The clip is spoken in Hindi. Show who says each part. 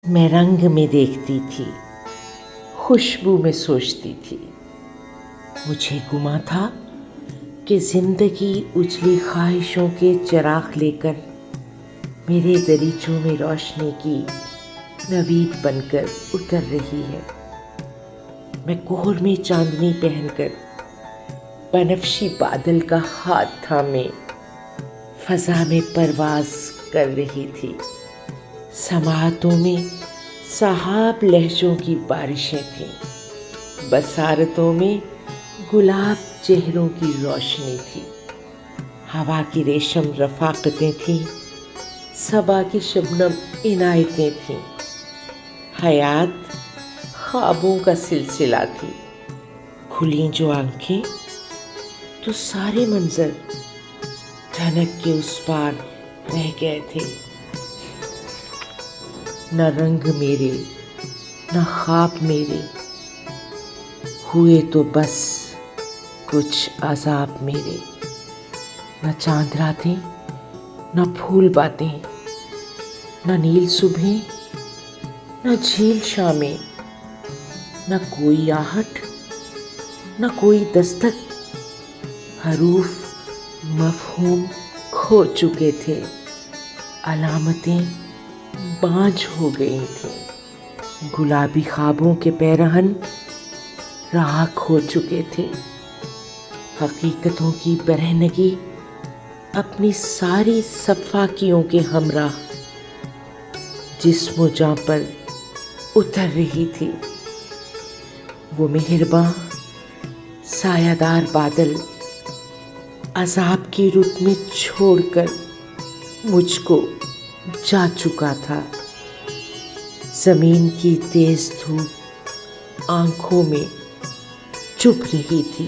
Speaker 1: मैं रंग में देखती थी, खुशबू में सोचती थी। मुझे गुमा था कि जिंदगी उजली ख्वाहिशों के चिराग लेकर मेरे दरीचों में रोशनी की नवीद बनकर उतर रही है। मैं कोहर में चांदनी पहनकर बनफशी बादल का हाथ थामे फजा में परवाज कर रही थी। समातों में सहाब लहजों की बारिशें थीं, बसारतों में गुलाब चेहरों की रोशनी थी। हवा की रेशम रफाकतें थीं, सबा की शबनम इनायतें थीं। हयात ख्वाबों का सिलसिला थी। खुली जो आंखें तो सारे मंजर धनक के उस पार रह गए थे। न रंग मेरे न ख्वाब मेरे हुए तो बस कुछ अजाब मेरे। न चांद रातें न फूल बातें, न नील सुबह न झील शामें, न कोई आहट न कोई दस्तक। हरूफ मफहूम खो चुके थे, अलामतें बांझ हो गई थीं। गुलाबी ख्वाबों के पैरहन राख हो चुके थे। हकीकतों की बरहनगी अपनी सारी सफ़ाकियों के हमराह जिस्मो जां पर उतर रही थी। वो मेहरबां सायादार बादल अज़ाब की रुत में छोड़कर मुझको जा चुका था। ज़मीन की तेज धूप आंखों में चुभ रही थी।